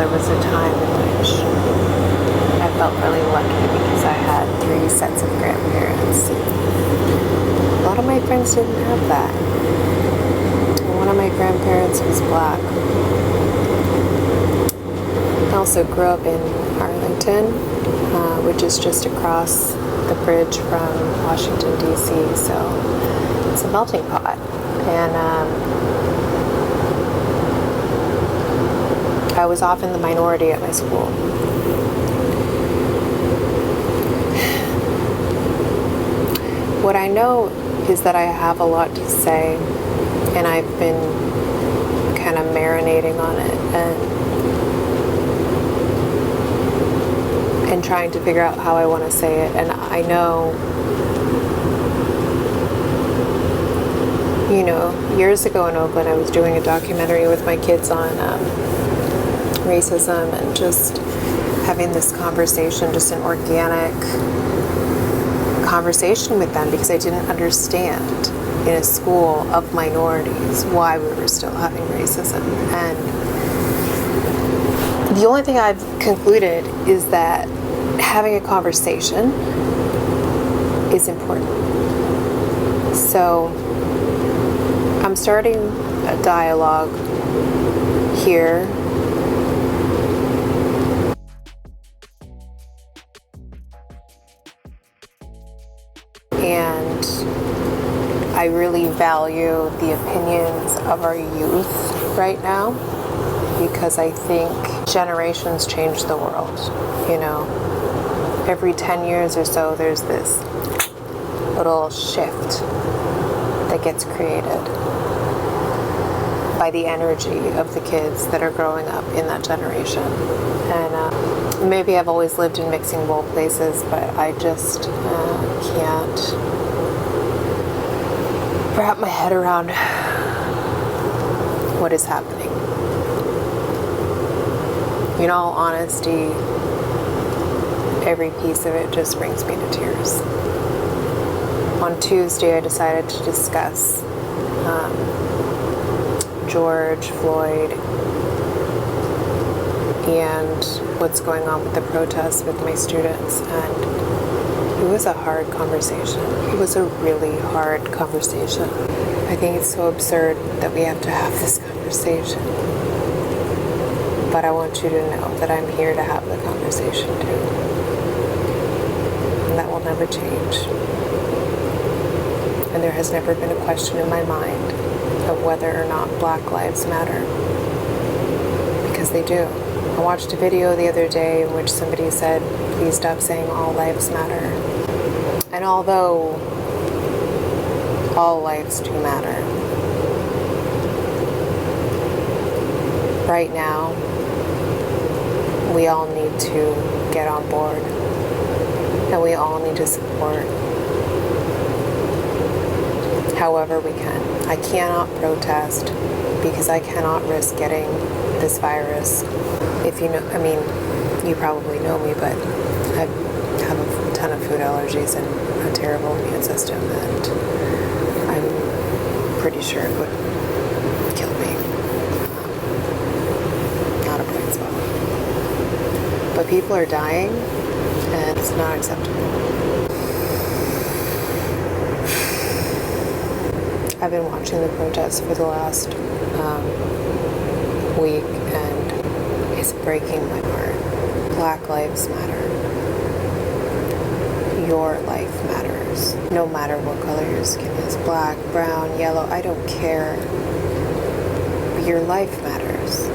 there was a time in which I felt really lucky because I had 3 sets of grandparents. A lot of my friends didn't have that. One of my grandparents was black. I also grew up in Arlington, which is just across the bridge from Washington, D.C., so it's a melting pot. And I was often the minority at my school. What I know is that I have a lot to say, and I've been kind of marinating on it and trying to figure out how I want to say it. And I know, years ago in Oakland, I was doing a documentary with my kids on racism and just having this conversation, just an organic conversation with them, because I didn't understand in a school of minorities why we were still having racism. And the only thing I've concluded is that having a conversation is important. So I'm starting a dialogue here. And I really value the opinions of our youth right now, because I think generations change the world. Every 10 years or so, there's this little shift that gets created by the energy of the kids that are growing up in that generation. And maybe I've always lived in mixing bowl places, but I just can't wrap my head around what is happening. In all honesty, every piece of it just brings me to tears. On Tuesday, I decided to discuss George Floyd and what's going on with the protests with my students, and it was a hard conversation. It was a really hard conversation. I think it's so absurd that we have to have this conversation, but I want you to know that I'm here to have the conversation too, and that will never change. And there has never been a question in my mind of whether or not Black Lives Matter, because they do. I watched a video the other day in which somebody said, please stop saying all lives matter. And although all lives do matter, right now we all need to get on board, and we all need to support however we can. I cannot protest because I cannot risk getting this virus. If you know, you probably know me, but I have a ton of food allergies and a terrible immune system, and I'm pretty sure it would kill me. Not a bright spot. But people are dying, and it's not acceptable. I've been watching the protests for the last week, and it's breaking my heart. Black Lives Matter. Your life matters. No matter what color your skin is, black, brown, yellow, I don't care. But your life matters.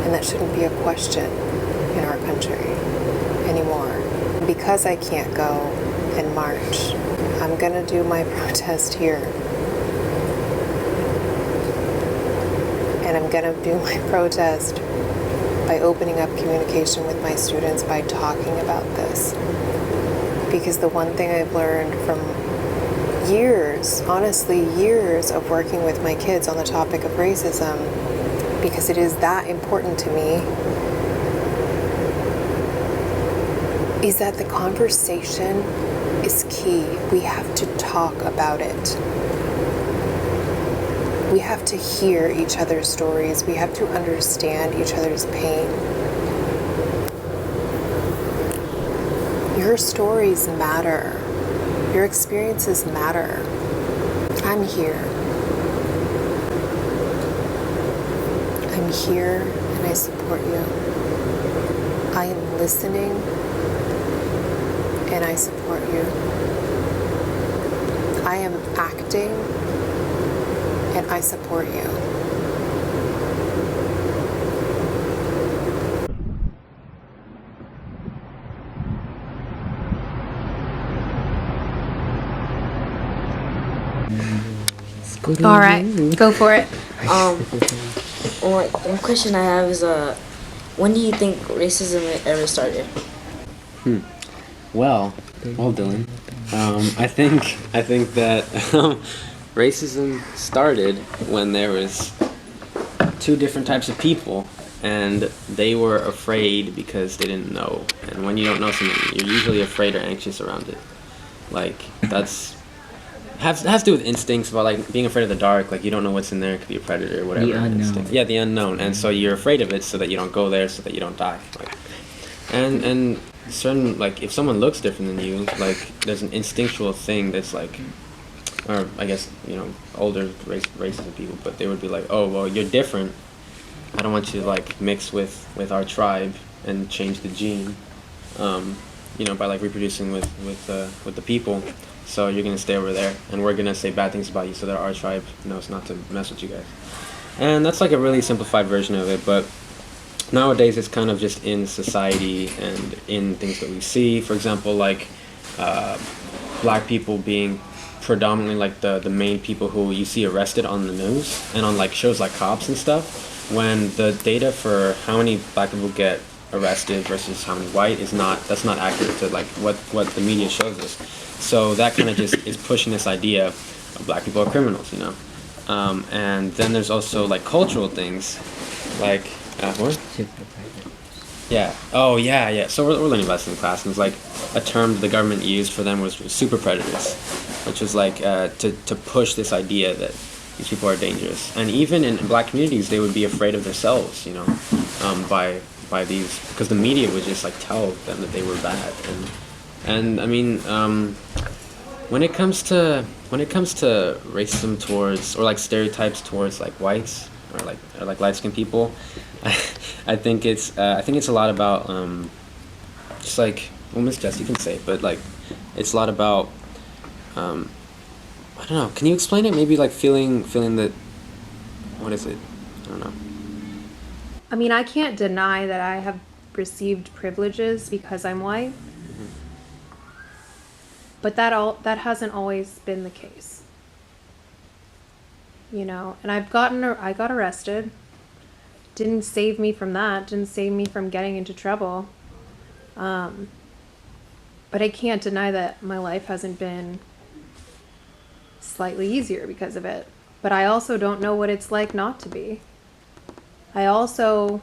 And that shouldn't be a question in our country anymore. Because I can't go and march, I'm gonna do my protest here. And I'm going to do my protest by opening up communication with my students, by talking about this. Because the one thing I've learned from years, honestly years of working with my kids on the topic of racism, because it is that important to me, is that the conversation is key. We have to talk about it. We have to hear each other's stories. We have to understand each other's pain. Your stories matter. Your experiences matter. I'm here. I'm here and I support you. I am listening and I support you. I am acting and I support you. All right, go for it. One question I have is, when do you think racism ever started? Well, Dylan, I think that racism started when there was two different types of people, and they were afraid because they didn't know. And when you don't know something, you're usually afraid or anxious around it. Like has to do with instincts about like being afraid of the dark. Like you don't know what's in there. It could be a predator or whatever. The unknown. Instinct. Yeah, the unknown. And so you're afraid of it so that you don't go there, so that you don't die. Like, and certain, like if someone looks different than you, like there's an instinctual thing that's like, or I guess older races of people, but they would be like, oh well, you're different. I don't want you to like mix with our tribe and change the gene, by like reproducing with the people. So you're gonna stay over there, and we're gonna say bad things about you so that our tribe knows not to mess with you guys. And that's like a really simplified version of it, but nowadays it's kind of just in society and in things that we see. For example, like black people being predominantly like the main people who you see arrested on the news and on like shows like Cops and stuff, when the data for how many black people get arrested versus how many white that's not accurate to like what the media shows us. So that kind of just is pushing this idea of black people are criminals, and then there's also like cultural things like what? Yeah. Oh, yeah. So we're learning about this in class, and it's like a term the government used for them was super predators, which was like to push this idea that these people are dangerous. And even in black communities, they would be afraid of themselves, by these, because the media would just like tell them that they were bad. And I mean, when it comes to racism towards, or like stereotypes towards like whites or like light-skinned people, I think it's a lot about just like, well, Miss Jess, you can say it, but like it's a lot about I don't know. Can you explain it? Maybe like feeling that. What is it? I don't know. I mean, I can't deny that I have received privileges because I'm white, but that hasn't always been the case. And I got arrested. Didn't save me from that. Didn't save me from getting into trouble. But I can't deny that my life hasn't been slightly easier because of it. But I also don't know what it's like not to be. I also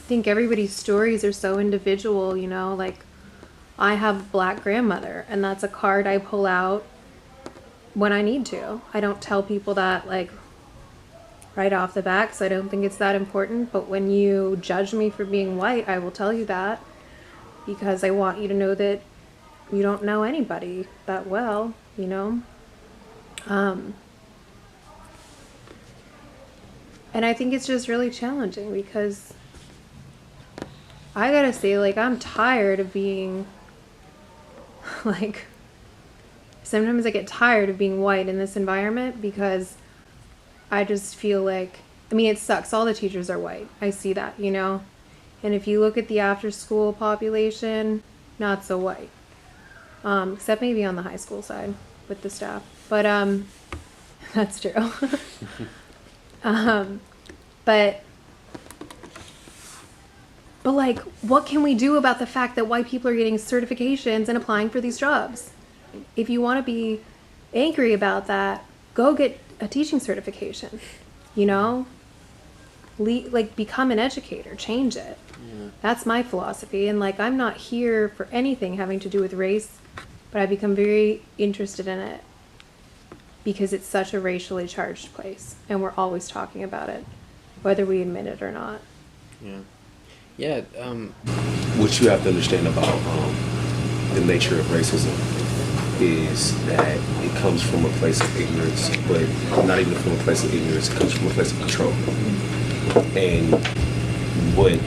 think everybody's stories are so individual, like I have a black grandmother, and that's a card I pull out when I need to. I don't tell people that like right off the bat, because I don't think it's that important. But when you judge me for being white, I will tell you that, because I want you to know that you don't know anybody that well, And I think it's just really challenging, because I gotta say, like, I'm tired of being, like, sometimes I get tired of being white in this environment, because I just feel like, I mean, it sucks. All the teachers are white. I see that, And if you look at the after-school population, not so white. Except maybe on the high school side with the staff. But, that's true. But like, what can we do about the fact that white people are getting certifications and applying for these jobs? If you want to be angry about that, go get a teaching certification, like become an educator, change it. Yeah. That's my philosophy. And like, I'm not here for anything having to do with race, but I've become very interested in it. because it's such a racially charged place, and we're always talking about it, whether we admit it or not. Yeah. Yeah. What you have to understand about the nature of racism is that it comes from a place of ignorance, but not even from a place of ignorance. It comes from a place of control. And what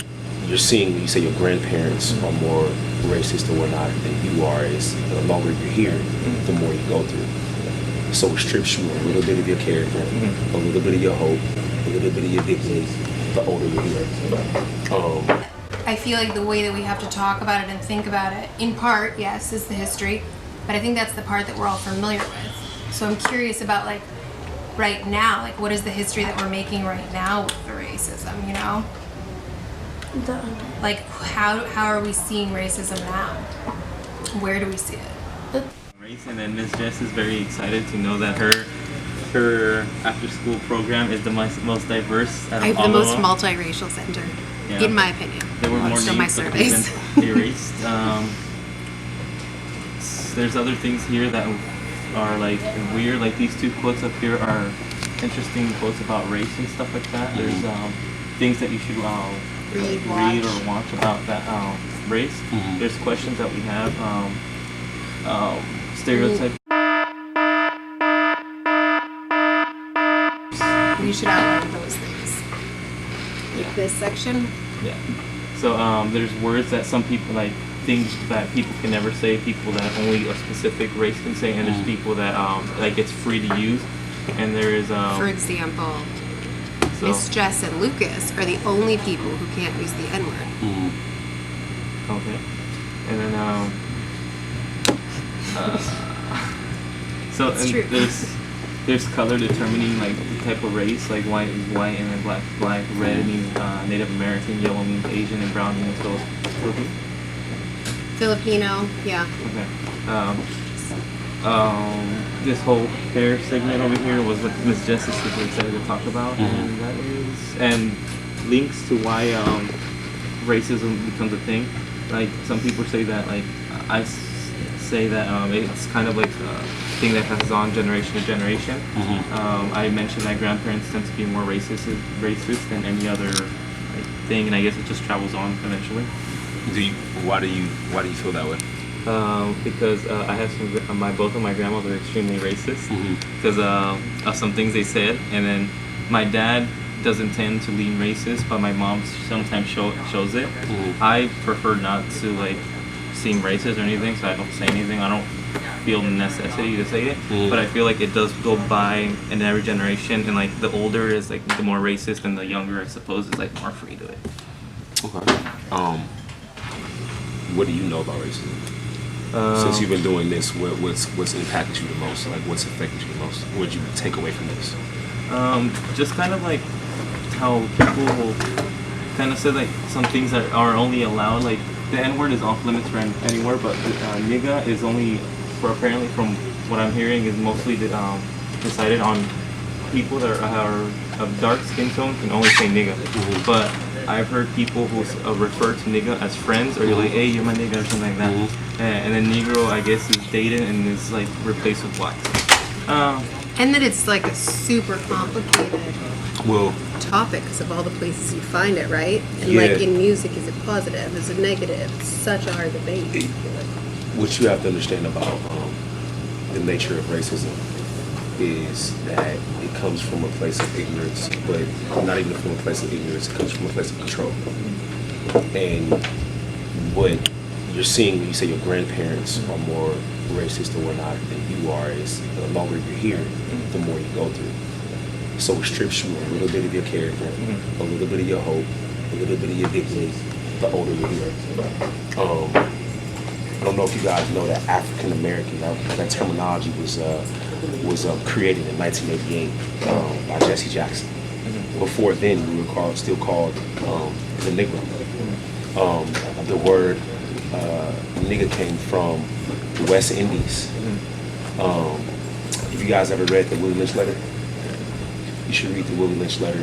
you're seeing when you say your grandparents are more racist or whatnot than you are is the longer you're here, the more you go through. So it strips you a little bit of your character, a little bit of your hope, a little bit of your dignity, the older you're here. I feel like the way that we have to talk about it and think about it, in part, yes, is the history, but I think that's the part that we're all familiar with. So I'm curious about, like, right now, like, what is the history that we're making right now with the racism, you know? Like, how are we seeing racism now? Where do we see it? Race, and then Miss Jess is very excited to know that her after school program is the most diverse out I of have all the of most them. multiracial center, Yeah. in my opinion. There were more Still my names, but surveys. they've been erased. There's other things here that are like weird. Like these two quotes up here are interesting quotes about race and stuff like that. There's things that you should read or watch about that race. There's questions that we have. Stereotype. You should outline those things. Like this section. Yeah. So there's words that some people like, things that people can never say, people that only a specific race can say, and there's people that like it's free to use. And there is For example, so, Miss Jess and Lucas are the only people who can't use the N-word. okay. And then so It's and true. there's color determining like the type of race, like white is white, and then black, red means Native American, yellow means Asian, and brown means Filipino. Filipino, yeah. Okay. This whole hair segment over here was what Miss Jess is super excited to talk about, and that is links to why racism becomes a thing. Like some people say that, like say that it's kind of like a thing that passes on generation to generation. I mentioned that grandparents tend to be more racist than any other thing, and I guess it just travels on eventually. Why do you feel that way? Because I have both of my grandmas are extremely racist because of some things they said, and then my dad doesn't tend to lean racist, but my mom sometimes shows it. I prefer not to like seem racist or anything, so I don't say anything. I don't feel the necessity to say it, but I feel like it does go by in every generation, and like the older is like the more racist, and the younger I suppose is like more free to it. Okay. What do you know about racism? Since you've been doing this, what's impacted you the most? Like, what's affected you the most? What did you take away from this? Just kind of like how people will kind of say like some things that are only allowed. Like the N-word is off limits for anywhere, but nigga is only for, apparently from what I'm hearing, is mostly decided on people that are of dark skin tone can only say nigga. But I've heard people who refer to nigga as friends, or you're like, hey, you're my nigga, or something like that. And then negro, I guess, is dated and is like replaced with black. And that it's like a super complicated Well, topic because of all the places you find it, right? And Yeah. like in music, is it positive? Is it negative? It's such a hard debate. I feel like. what you have to understand about the nature of racism is that it comes from a place of ignorance, but not even from a place of ignorance. It comes from a place of control. And what you're seeing when you say your grandparents are more racist or whatnot than you are is the longer you're here, the more you go through. So it strips you a little bit of your character, a little bit of your hope, a little bit of your dignity, the older you're here. I don't know if you guys know that African American, that terminology was created in 1988 by Jesse Jackson. Before then, we were still called the Negro. The word nigga came from the West Indies. If you guys ever read the Willie Lynch letter, you should read the Willie Lynch letter.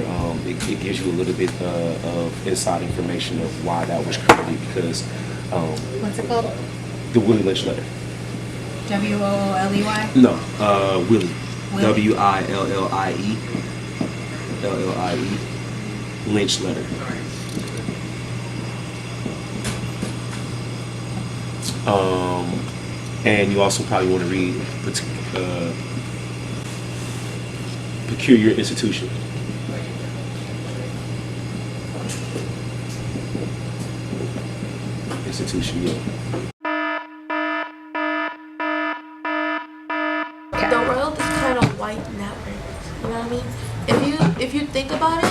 It gives you a little bit of inside information of why that was created, because What's it called? the Willie Lynch letter. WOOLEY? No, Willie. Willie Lynch letter. And you also probably want to read Peculiar Institution. Institution, yeah. The world is kind of white now. You know what I mean? If you think about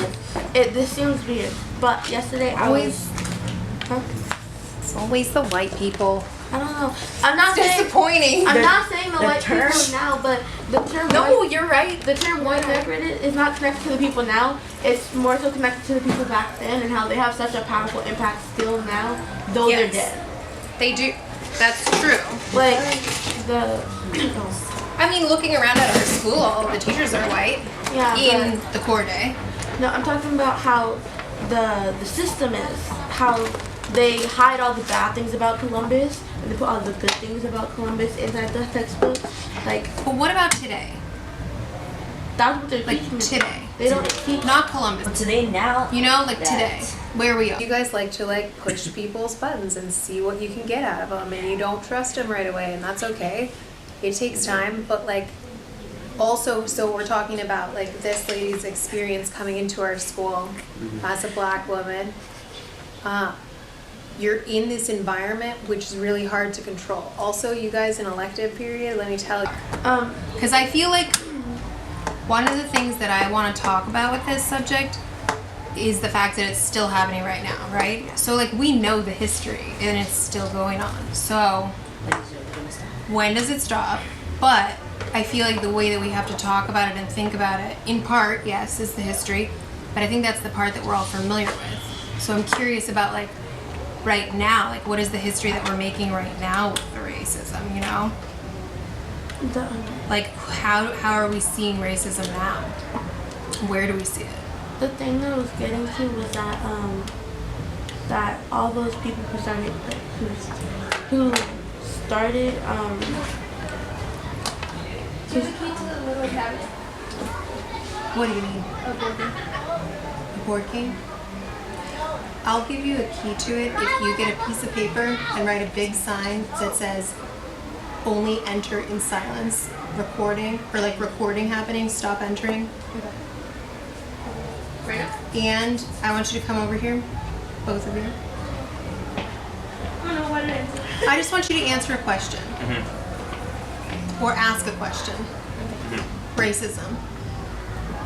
it, this seems weird. But yesterday I was. Huh? It's always the white people. I don't know. I'm not saying Disappointing. I'm not saying the white term. people now, but the term No, white, you're right. the term white separated is not connected to the people now. It's more so connected to the people back then and how they have such a powerful impact still now, though they're Yes. dead. They do. That's true. Like the I mean, looking around at our school, all the teachers are white yeah. in the core day. No, I'm talking about how the system is, how they hide all the bad things about Columbus and they put all the good things about Columbus inside the textbook. Like, But what about today? that's what they're Like teaching. today. They don't teach. Not Columbus. But today now. You know, like that- today. Where we are. You guys like to like push people's buttons and see what you can get out of them, and you don't trust them right away, and that's okay. It takes time, but like also, so we're talking about like this lady's experience coming into our school as a black woman. You're in this environment which is really hard to control. Also, you guys in elective period, let me tell you. Because I feel like one of the things that I want to talk about with this subject is the fact that it's still happening right now, right? So like we know the history and it's still going on. So when does it stop? But I feel like the way that we have to talk about it and think about it, in part, yes, is the history, but I think that's the part that we're all familiar with. So I'm curious about like right now, like what is the history that we're making right now with the racism, you know? Like how are we seeing racism now? Where do we see it? The thing that I was getting to was that that all those people who started What do you mean? A board game? I'll give you a key to it if you get a piece of paper and write a big sign that says only enter in silence, recording, or like recording happening, stop entering. And I want you to come over here, both of you. I don't know what it is. I just want you to answer a question. Or ask a question. Racism.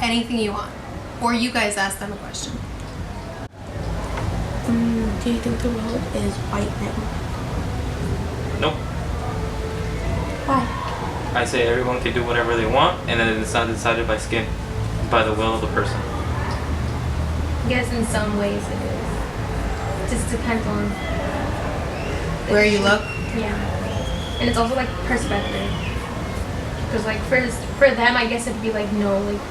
Anything you want. Or you guys ask them a question. Do you think the world is white now? Nope. Why? I say everyone can do whatever they want, and then it's not decided by skin, by the will of the person. I guess in some ways it is. It just depends on Where you look? yeah, and it's also like perspective. Because like for them, I guess it'd be like no, like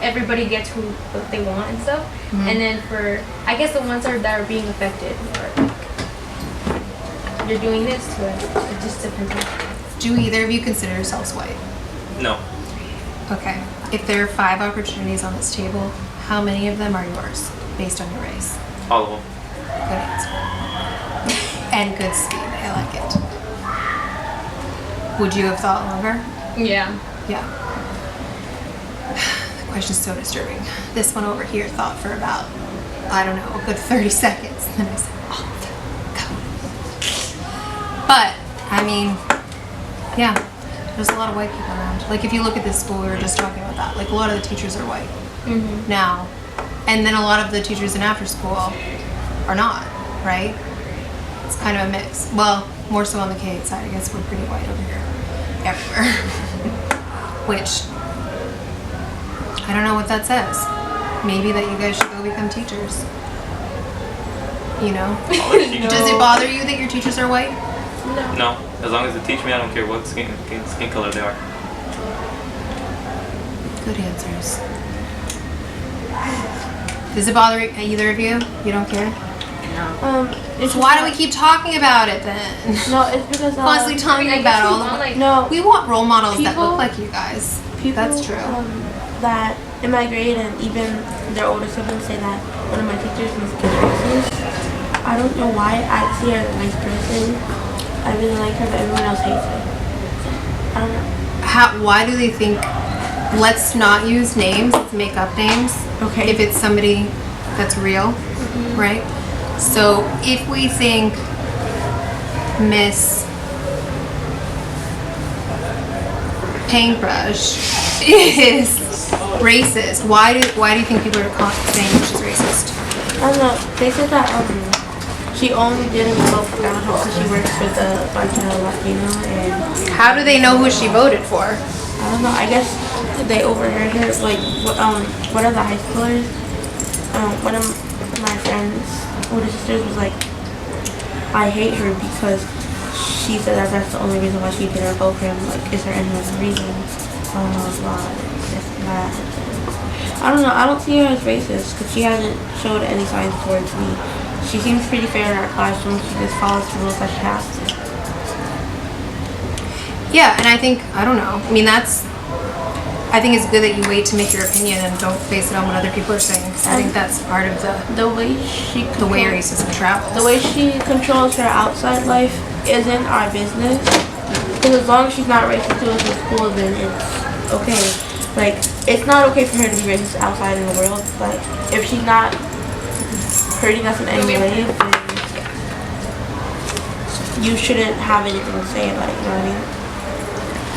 everybody gets what they want and stuff. And then for I guess the ones that are being affected are like you're doing this to us. It just depends on. Do either of you consider yourselves white? No. Okay. If there are 5 opportunities on this table, how many of them are yours based on your race? All of them. Good answer. And good speed. I like it. Would you have thought longer? Yeah. Yeah. The question's so disturbing. This one over here thought for about, I don't know, a good 30 seconds. Then I said, all of them, go. But, I mean, yeah, there's a lot of white people around. Like, if you look at this school, we were just talking about that. Like, a lot of the teachers are white now. And then a lot of the teachers in after school are not, right? It's kind of a mix. Well, more so on the K-8 side. I guess we're pretty white over here. Everywhere. Which, I don't know what that says. Maybe that you guys should go become teachers. You know? Does it bother you that your teachers are white? No. As long as they teach me, I don't care what skin color they are. Good answers. Does it bother either of you? You don't care? It's Why do we keep talking about it then? No, it's because Constantly talking I guess about we all want, the like, no. we want role models that People- look like you guys. people That's true. that in my grade and even their older siblings say that one of my teachers is racist. I don't know why. I see her as a nice person. I really like her, but everyone else hates her. I don't know. Why do they think? Let's not use names. Let's make up names. Okay. If it's somebody that's real, right? So if we think Miss Paintbrush is racist, why do you think people are saying she's racist? I don't know. They said that she only didn't vote for Donald Trump because she works for the Latino and How do they know who she voted for? I don't know. I guess they overheard her. Like one of the high schoolers, one of my friends' older sisters was like, I hate her because she said that that's the only reason why she didn't vote for him. Like, is there any other reason? Blah blah this and that. I don't know. I don't see her as racist because she hasn't showed any signs towards me. She seems pretty fair in our classroom. She just follows the rules that she has to. Yeah, and I think, I don't know. I mean, I think it's good that you wait to make your opinion and don't base it on what other people are saying. Because I think that's part of the way racism travels. The way she controls her outside life isn't our business. Because as long as she's not racist to us in school, then it's okay. Like, it's not okay for her to be racist outside in the world. But if she's not hurting us in any way, then you shouldn't have anything to say about it, you know what I mean?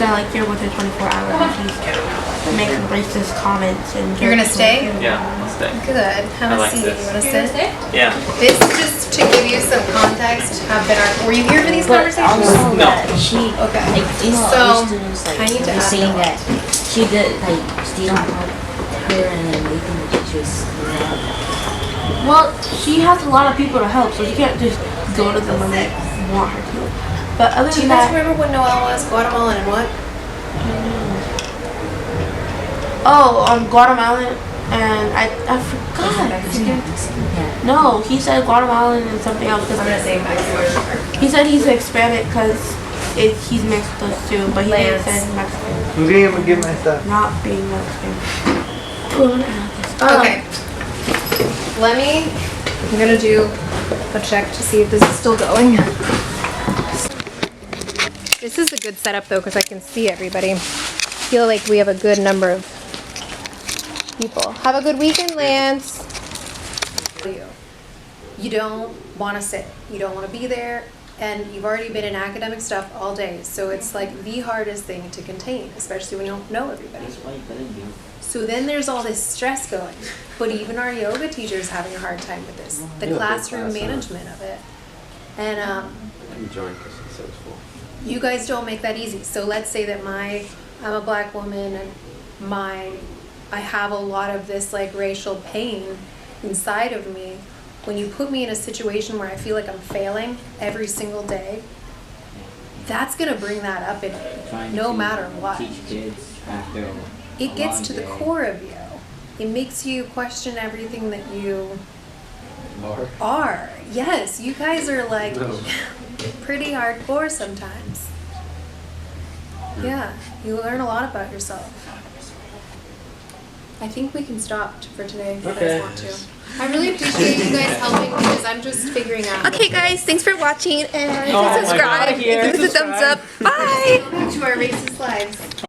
Then like you're with her 24 hours and she's making racist comments and You're gonna stay? Yeah, I'll stay. Good. Have I a like seat. this. You wanna sit? Yeah. This is just to give you some context. Were you here for these But conversations? also No. that she, Okay. like, you know, So, other students, like, I need to were add saying that. that she did, like, they don't help her and then making the teachers, Well, she has a lot of people to help, so she can't just go to them when they want her to. But other Do you than guys that, remember what Noel was? Guatemalan and what? Guatemalan, and I forgot. yeah. No, he said Guatemalan and something else. I'm gonna say Mexican. He said he's Hispanic because he's mixed with those two, but he didn't say Mexican. I'm gonna get my stuff. Not being Mexican. Okay. I'm gonna do a check to see if this is still going. This is a good setup though because I can see everybody. I feel like we have a good number of people. Have a good weekend, Lance. You don't want to sit. You don't want to be there. And you've already been in academic stuff all day. So it's like the hardest thing to contain, especially when you don't know everybody. So then there's all this stress going. But even our yoga teacher's having a hard time with this. The classroom management of it. And I'm joined because it says full. you guys don't make that easy. So let's say that I'm a black woman and I have a lot of this like racial pain inside of me. When you put me in a situation where I feel like I'm failing every single day, that's gonna bring that up in me, no matter what. It gets to the core of you. It makes you question everything that you are. Yes, you guys are like pretty hardcore sometimes. Yeah, you learn a lot about yourself. I think we can stop for today if you guys want to. I really appreciate you guys helping because I'm just figuring out. Okay, guys, thanks for watching and Oh my subscribe. God, yeah, Give us a thumbs up. Bye. To our racist lives.